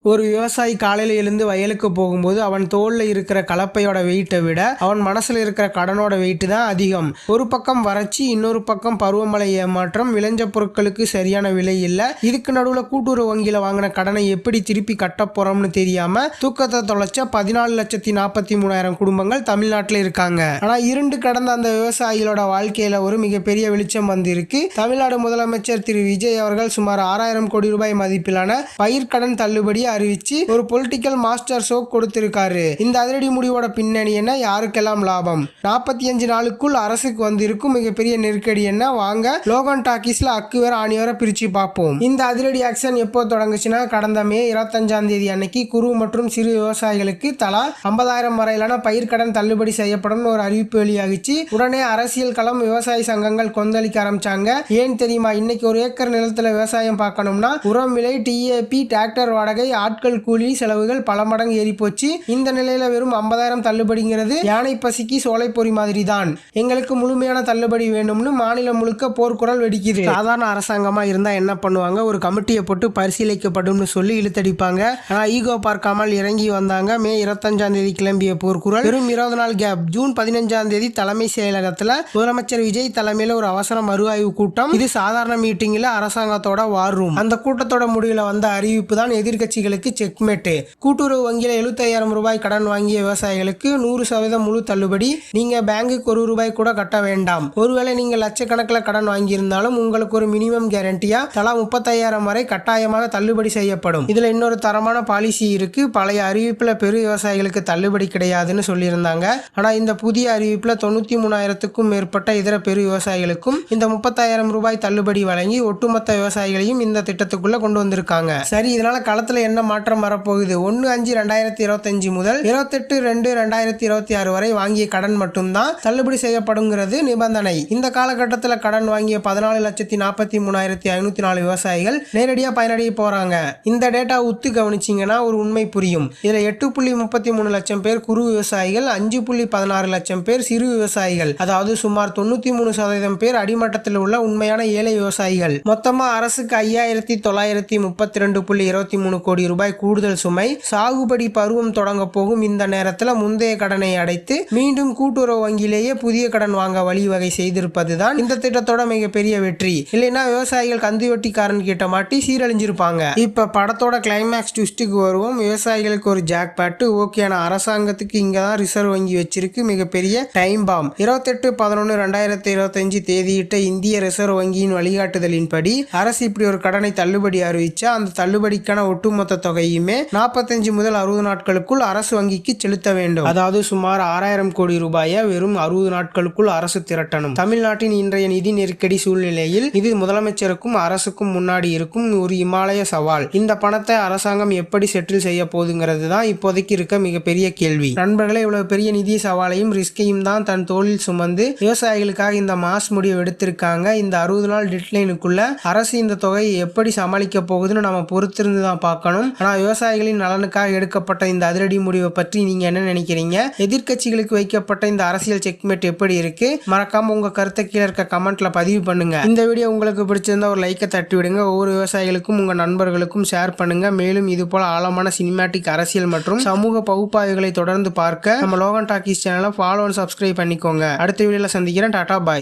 ஒரு விவசாயி காலையில் எழுந்து வயலுக்கு போகும்போது அவன் தோல்ல இருக்கிற கலப்பையோட வெயிட்டை விட அவன் மனசுல இருக்கிற கடனோட வெயிட் தான் அதிகம். ஒரு பக்கம் வறட்சி, இன்னொரு பக்கம் பருவமழை ஏமாற்றம், விளைஞ்ச பொருட்களுக்கு சரியான விலை இல்லை. இதுக்கு நடுவில் கூட்டுறவு வங்கியில வாங்கின கடனை எப்படி திருப்பி கட்ட போறோம்னு தெரியாம தூக்கத்தை தொலைச்ச 14,43,000 குடும்பங்கள் தமிழ்நாட்டில் இருக்காங்க. ஆனா இருண்டு கடந்த அந்த விவசாயிகளோட வாழ்க்கையில ஒரு மிகப்பெரிய வெளிச்சம் வந்திருக்கு. தமிழ்நாடு முதலமைச்சர் திரு விஜய் அவர்கள் சுமார் 6,000 கோடி ரூபாய் மதிப்பிலான பயிர்க்கடன் தள்ளுபடி அறிவிச்சு ஒரு பொலிட்டிக்கல் மாஸ்டர் ஷோ கொடுத்திருக்காரு. இந்த அதிரடி முடிவோட பின்னணி என்ன, யாருக்கெல்லாம் லாபம், 45 நாளுக்குள் அரசுக்கு வந்திருக்கும் மிகப்பெரிய நெருக்கடி என்ன, வாங்க லோகன் டாக்கீஸ்ல அக்குவேர் ஆணிவர பிரிச்சு பார்ப்போம். இந்த அதிரடி ஆக்ஷன் எப்போ தொடங்குச்சுன்னா, கடந்த மே 25ஆம் தேதி அன்னைக்கு குறு மற்றும் சிறு விவசாயிகளுக்கு தலா 50,000 வரையிலான பயிர்க்கடன் தள்ளுபடி செய்யப்படும் ஒரு அறிவிப்பு வெளியாகிச்சு. உடனே அரசியல் களம், விவசாய சங்கங்கள் கொந்தளிக்க ஆரம்பிச்சாங்க. ஏன் தெரியுமா, இன்னைக்கு ஒரு ஏக்கர் நிலத்துல விவசாயம் பார்க்கணும்னா உரம் விலை, டிஏபி, டிராக்டர் வாடகை, ஆட்கள் கூலி செலவுகள் பல மடங்கு ஏறி போச்சு. இந்த நிலையில வெறும் 50,000 தள்ளுபடிங்கிறது யானை பசிக்கு சோலை பொறி மாதிரி தான். எங்களுக்கு முழுமையான தள்ளுபடி வேணும்னு மாநிலம் முழுக்க போர்க்குரல் வெடிக்குது. சாதாரண அரசாங்கமா இருந்தா என்ன பண்ணுவாங்க, ஒரு கமிட்டியை போட்டு பரிசீலிக்கப்படும் சொல்லி இழுத்தடிப்பாங்க. ஆனா ஈகோ பார்க்காமல் இறங்கி வந்தாங்க. மே 25ஆம் தேதி கிளம்பிய போர்க்குரல் வெறும் 20 நாள் கேப். ஜூன் 15ஆம் தேதி தலைமை செயலகத்துல முதலமைச்சர் விஜய் தலைமையில ஒரு அவசர மறுஆய்வு கூட்டம். இது சாதாரண மீட்டிங்ல அரசாங்கத்தோட வார் ரூம். அந்த கூட்டத்தோட முடிவுல வந்த அறிவிப்பு தான் எதிர்கட்சிகளுக்கு செக்மேட்டு. கூட்டுறவு வங்கியில 75,000 ரூபாய் கடன் வாங்கிய விவசாயிகளுக்கு 100% முழு தள்ளுபடி. நீங்க பேங்குக்கு ₹1 கூட கட்ட வேண்டாம். ஒருவேளை நீங்க லட்சக்கணக்கில் கடன் வாங்கியிருந்தாலும் உங்களுக்கு ஒரு மினிமம் கேரண்டியா தலா 35,000 வரை கட்டாயமாக தள்ளுபடி செய்யப்படும். இதுல இன்னொரு தரமான பாலிசி இருக்கு. பழைய அறிவிப்புல பெரு விவசாயிகளுக்கு தள்ளுபடி கிடையாதுன்னு சொல்லியிருந்தாங்க. ஆனா இந்த புதிய அறிவிப்புல 93,000க்கும் மேற்பட்ட இதர பெரு விவசாயிகளுக்கும் இந்த 30,000 ரூபாய் தள்ளுபடி வழங்கி ஒட்டுமொத்த விவசாயிகளையும் இந்த திட்டத்துக்குள்ள கொண்டு வந்திருக்காங்க. சரி, இதனால களத்துல என்ன மாற்றம் வரப்போகுது? 1/5/2025 முதல் 28/2/2026 வரை வாங்கிய கடன் மட்டும்தான் தள்ளுபடி செய்யப்படுங்கிறது நிபந்தனை. இந்த காலகட்டத்தில் கடன் வாங்கிய 14,43,504 விவசாயிகள் நேரடியா பயனடைய போறாங்க. இந்த டேட்டா உத்து கவனிச்சீங்கன்னா ஒரு உண்மை புரியும். இதுல 8.33 லட்சம் பேர் குறு விவசாயிகள், 5.16 லட்சம் பேர் சிறு விவசாயிகள். அதாவது சுமார் 93% பேர் அடிமட்டத்தில் உள்ள உண்மையான ஏழை விவசாயிகள். மொத்தமா அரசுக்கு 5,932.23 கோடி ரூபாய் கூடுதல் சுமை. சாகுபடி பருவம் தொடங்க போகும் இந்த நேரத்தில் முந்தைய கடனை அடைத்து மீண்டும் கூட்டுறவு வங்கியிலேயே புதிய கடன் வாங்க வழிவகை செய்திருப்பதுதான் இந்த திட்டத்தோட மிகப்பெரிய வெற்றி. இல்லைன்னா விவசாயிகள் கந்து வெட்டிக்காரன் கிட்ட மாட்டி சீரழிஞ்சிருப்பாங்க. இப்ப படத்தோட கிளைமேக்ஸ் ட்விஸ்டுக்கு வருவோம். விவசாயிகளுக்கு ஒரு ஜாக் பாட்டு. ஓகேனா, அரசாங்கத்துக்கு இங்கதான் ரிசர்வ் வங்கி வச்சிருக்கு மிகப்பெரிய டைம் பாம். 28/11/2025 தேதியிட்ட இந்திய ரிசர்வ் வங்கியின் வழிகாட்டுதலின்படி அரசு இப்படி ஒரு கடனை தள்ளுபடி அறிவிச்சா அந்த தள்ளுபடிக்கான ஒட்டுமொத்த தொகையுமே 45 முதல் 60 நாட்களுக்குள் அரசு வங்கிக்கு செலுத்த வேண்டும். அதாவது சுமார் 6,000 கோடி ரூபாயை வெறும் 60 நாட்களுக்குள் அரசு திரட்டணும். தமிழ்நாட்டின் இன்றைய நிதி நெருக்கடி சூழ்நிலையில் இது முதலமைச்சருக்கும் அரசுக்கும் முன்னாடி இருக்கும் ஒரு இமாலய சவால். இந்த பணத்தை அரசாங்கம் எப்படி செட்டில் செய்ய போகுதுங்கிறது தான் இப்போதைக்கு இருக்க மிகப்பெரிய கேள்வி. நண்பர்களே, இவ்வளவு பெரிய நிதி சவாலையும் ரிஸ்கையும் தான் தன் தோளில் சுமந்து விவசாயிகளுக்காக இந்த மாஸ் முடிவு எடுத்திருக்காங்க. இந்த 60 நாள் டெட்லைனுக்குள்ள அரசு இந்த தொகையை எப்படி சமாளிக்க போகுதுன்னு நம்ம பொறுத்திருந்து தான் பார்க்கணும். ஆனா விவசாயிகளின் நலனுக்காக எடுக்கப்பட்ட இந்த அதிரடி முடிவை பற்றி நீங்க என்ன நினைக்கிறீங்க? எதிர்கட்சிகளுக்கு வைக்கப்பட்ட இந்த அரசியல் செக்மேட் எப்படி இருக்கு? மறக்காம உங்க கருத்தை கீழே இருக்க கமெண்ட்ல பதிவு பண்ணுங்க. இந்த வீடியோ உங்களுக்கு பிடிச்சிருந்தா ஒரு லைக்கை தட்டி விடுங்க. ஒவ்வொரு விவசாயிகளுக்கும் உங்க நண்பர்களுக்கும் ஷேர் பண்ணுங்க. மேலும் இது போல ஆழமான சினிமேட்டிக் அரசியல் மற்றும் சமூக பகுப்பாய்வுகளை தொடர்ந்து பார்க்க நம்ம லோகன் டாக்கீஸ் சேனலை ஃபாலோ அண்ட் சப்ஸ்கிரைப் பண்ணிக்கோங்க. அடுத்த வீடியோல சந்திக்கிறேன். டாடா, பாய்.